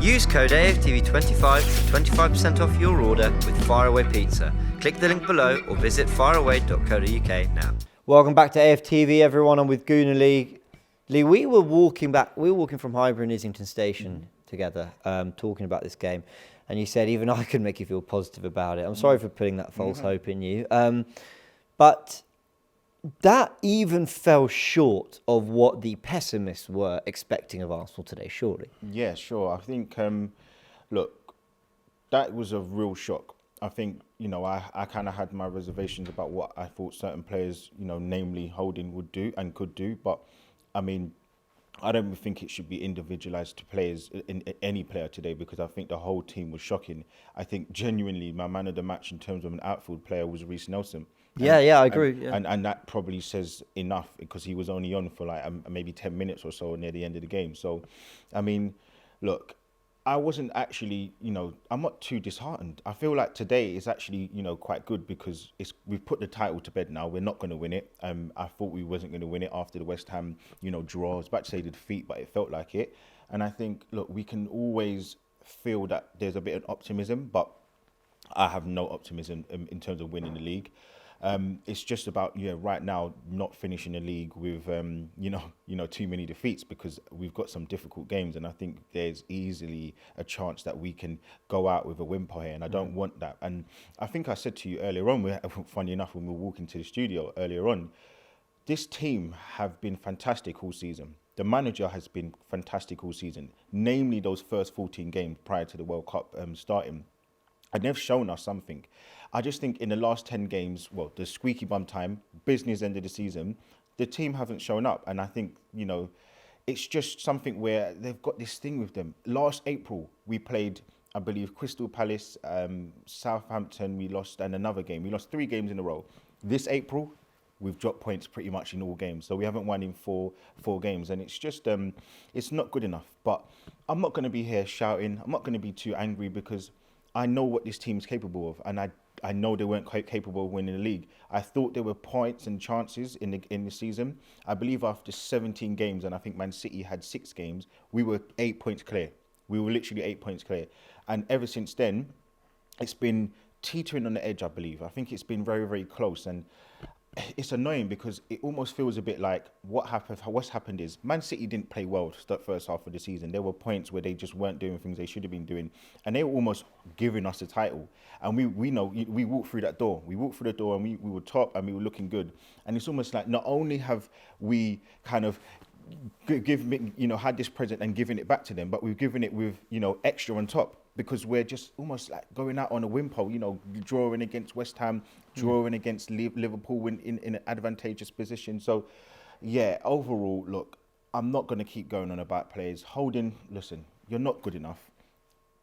Use code AFTV25 for 25% off your order with Faraway Pizza. Click the link below or visit faraway.co.uk now. Welcome back to AFTV, everyone. I'm with Gooner Lee. Lee, we were walking from Highbury and Islington Station together, talking about this game. And you said even I could make you feel positive about it. I'm sorry for putting that false hope in you. But that even fell short of what the pessimists were expecting of Arsenal today, surely. Yeah, sure. I think, look, that was a real shock. I think, I kind of had my reservations about what I thought certain players, namely Holding would do and could do. But, I mean, I don't think it should be individualised to players, in any player today, because I think the whole team was shocking. I think genuinely my man of the match in terms of an outfield player was Reece Nelson. Yeah, I agree. And that probably says enough because he was only on for like maybe 10 minutes or so near the end of the game. So, I mean, look, I wasn't actually, I'm not too disheartened. I feel like today is actually, quite good because we've put the title to bed now. We're not going to win it. I thought we wasn't going to win it after the West Ham, draw. I was about to say the defeat, but it felt like it. And I think, look, we can always feel that there's a bit of optimism, but I have no optimism in terms of winning the league. It's just about right now not finishing the league with too many defeats because we've got some difficult games, and I think there's easily a chance that we can go out with a whimper here, and I don't want that. And I think I said to you earlier on, funny enough, when we were walking to the studio earlier on, this team have been fantastic all season. The manager has been fantastic all season, namely those first 14 games prior to the World Cup starting. And they've shown us something. I just think in the last 10 games, well, the squeaky bum time, business end of the season, the team haven't shown up. And I think, it's just something where they've got this thing with them. Last April, we played, I believe, Crystal Palace, Southampton, we lost, and another game. We lost 3 games in a row. This April, we've dropped points pretty much in all games. So we haven't won in four games. And it's just, it's not good enough. But I'm not going to be here shouting. I'm not going to be too angry because I know what this team's capable of, and I know they weren't quite capable of winning the league. I thought there were points and chances in the season. I believe after 17 games, and I think Man City had 6 games, we were 8 points clear. We were literally 8 points clear. And ever since then, it's been teetering on the edge, I believe. I think it's been very, very close. And it's annoying because it almost feels a bit like what's happened is Man City didn't play well the first half of the season. There were points where they just weren't doing things they should have been doing, and they were almost giving us the title. And we know we walked through that door. We walked through the door and we were top and we were looking good. And it's almost like not only have we kind of had this present and given it back to them, but we've given it with extra on top. Because we're just almost like going out on a whimper, drawing against West Ham, drawing against Liverpool in an advantageous position. So, yeah, overall, look, I'm not going to keep going on about players. Holding, listen, you're not good enough.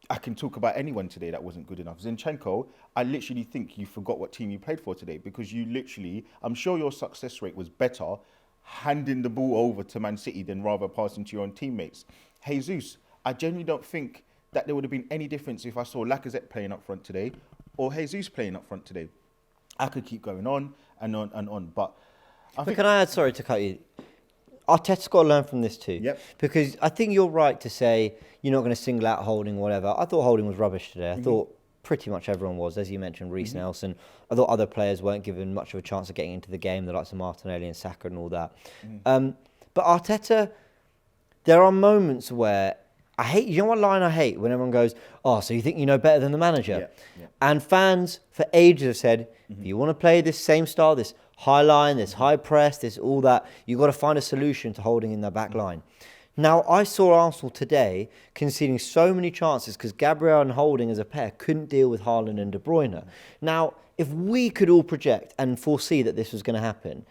I can talk about anyone today that wasn't good enough. Zinchenko, I literally think you forgot what team you played for today because you literally, I'm sure your success rate was better handing the ball over to Man City than rather passing to your own teammates. Jesus, I genuinely don't think that there would have been any difference if I saw Lacazette playing up front today or Jesus playing up front today. I could keep going on and on and on. But can I add, sorry to cut you, Arteta's got to learn from this too. Yep. Because I think you're right to say you're not going to single out Holding, whatever. I thought Holding was rubbish today. I thought pretty much everyone was, as you mentioned, Reece Nelson. I thought other players weren't given much of a chance of getting into the game, the likes of Martinelli and Saka and all that. But Arteta, there are moments where I hate, you know what line I hate? When everyone goes, oh, so you think you know better than the manager? Yeah. And fans for ages have said, if you want to play this same style, this high line, this high press, this all that, you've got to find a solution to Holding in their back line. Now, I saw Arsenal today conceding so many chances because Gabriel and Holding as a pair couldn't deal with Haaland and De Bruyne. Now, if we could all project and foresee that this was going to happen,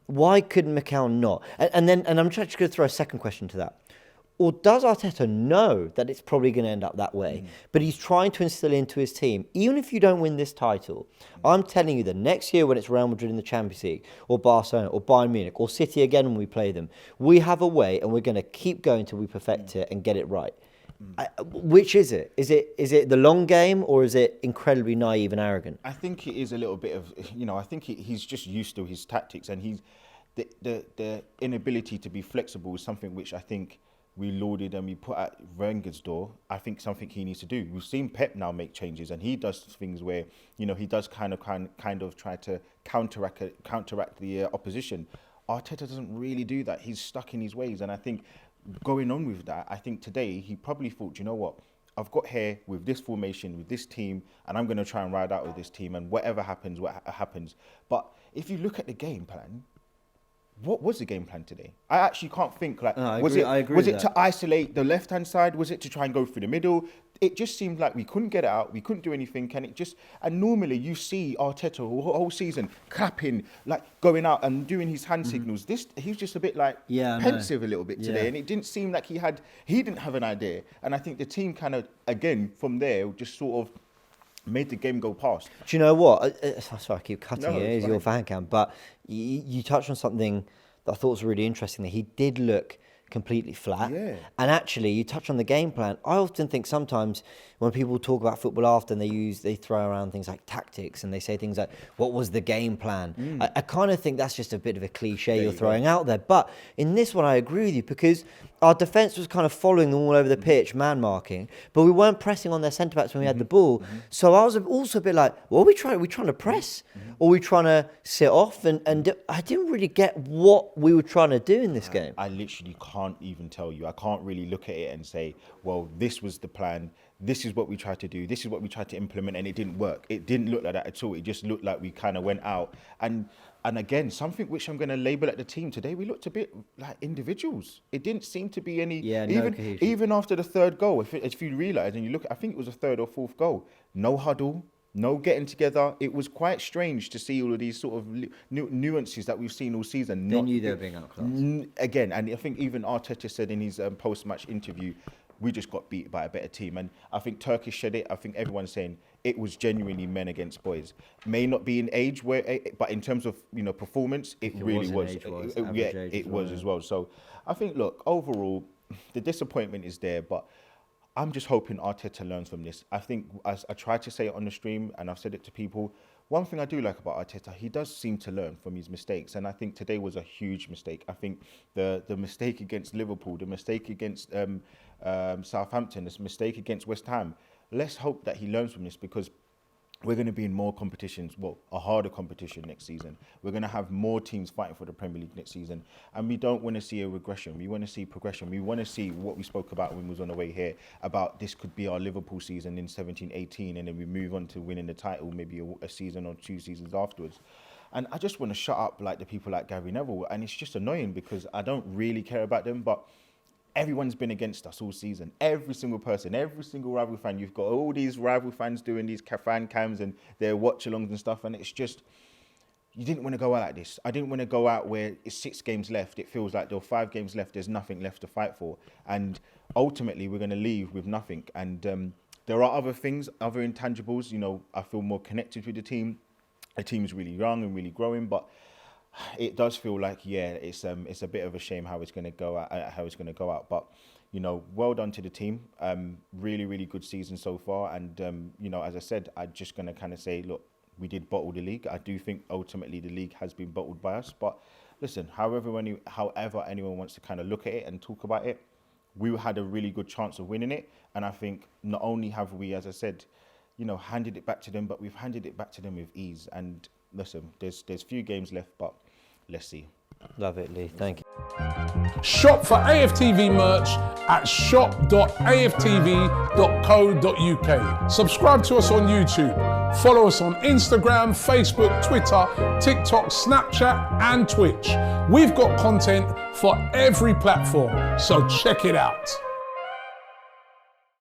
why couldn't Mikel not? And I'm just going to throw a second question to that. Or does Arteta know that it's probably going to end up that way, but he's trying to instill into his team, even if you don't win this title, I'm telling you that next year when it's Real Madrid in the Champions League, or Barcelona, or Bayern Munich, or City again when we play them, we have a way and we're going to keep going till we perfect it and get it right. Which is it? Is it the long game or is it incredibly naive and arrogant? I think it is a little bit of, I think he's just used to his tactics, and the inability to be flexible is something which I think we lauded and we put at Wenger's door, I think something he needs to do. We've seen Pep now make changes, and he does things where, you know, he does kind of try to counteract the opposition. Arteta doesn't really do that. He's stuck in his ways, and I think going on with that, I think today he probably thought, you know what, I've got here with this formation, with this team, and I'm going to try and ride out with this team, and whatever happens, what happens. But if you look at the game plan, what was the game plan today? I actually can't think. Like, I was agree it to isolate the left-hand side? Was it to try and go through the middle? It just seemed like we couldn't get it out. We couldn't do anything. And normally you see Arteta whole season clapping, like going out and doing his hand signals. He was just a bit like pensive a little bit today. And it didn't seem like he didn't have an idea. And I think the team kind of, again, from there, just sort of made the game go past. Do you know what? Sorry, I keep cutting you. It's fine. your fan cam. But you touched on something that I thought was really interesting. That he did look completely flat. Yeah. And actually, you touch on the game plan. I often think sometimes when people talk about football after, and they throw around things like tactics, and they say things like, "What was the game plan?" I kind of think that's just a bit of a cliche you're throwing out there. But in this one, I agree with you, because our defence was kind of following them all over the pitch, man marking, but we weren't pressing on their centre backs when we had the ball. So I was also a bit like, well, are we trying to press, or are we trying to sit off? And I didn't really get what we were trying to do in this game. I literally can't even tell you. I can't really look at it and say, well, this was the plan. This is what we tried to do. This is what we tried to implement, and it didn't work. It didn't look like that at all. It just looked like we kind of went out. And again, something which I'm going to label at the team today, we looked a bit like individuals. It didn't seem to be any, even after the third goal, if you realise and you look, I think it was the third or fourth goal, no huddle, no getting together. It was quite strange to see all of these sort of nuances that we've seen all season. They knew they were being outclassed. Again, and I think even Arteta said in his post-match interview, we just got beat by a better team. And I think Turkish said it. I think everyone's saying it was genuinely men against boys. May not be in age, but in terms of performance, it really was. It was as well. So I think, look, overall, the disappointment is there, but I'm just hoping Arteta learns from this. I think, as I tried to say it on the stream, and I've said it to people, one thing I do like about Arteta, he does seem to learn from his mistakes. And I think today was a huge mistake. I think the mistake against Liverpool, the mistake against Southampton, this mistake against West Ham, let's hope that he learns from this, because we're going to be in more competitions, a harder competition next season. We're going to have more teams fighting for the Premier League next season. And we don't want to see a regression. We want to see progression. We want to see what we spoke about when we was on the way here, about this could be our Liverpool season in 17-18, and then we move on to winning the title maybe a season or 2 seasons afterwards. And I just want to shut up like the people like Gary Neville. And it's just annoying, because I don't really care about them, but everyone's been against us all season. Every single person, every single rival fan. You've got all these rival fans doing these fan cams and their watch-alongs and stuff. And it's just, you didn't want to go out like this. I didn't want to go out where it's 6 games left. It feels like there are 5 games left. There's nothing left to fight for. And ultimately, we're going to leave with nothing. And there are other things, other intangibles. I feel more connected with the team. The team's really young and really growing, but it does feel like, it's a bit of a shame how it's going to go out. But well done to the team. Really, really good season so far. And as I said, I'm just going to kind of say, look, we did bottle the league. I do think ultimately the league has been bottled by us. But listen, however anyone wants to kind of look at it and talk about it, we had a really good chance of winning it. And I think not only have we, as I said, handed it back to them, but we've handed it back to them with ease. And listen, there's few games left, but let's see. Love it, Lee. Thank you. Shop for AFTV merch at shop.aftv.co.uk. Subscribe to us on YouTube. Follow us on Instagram, Facebook, Twitter, TikTok, Snapchat, and Twitch. We've got content for every platform, so check it out.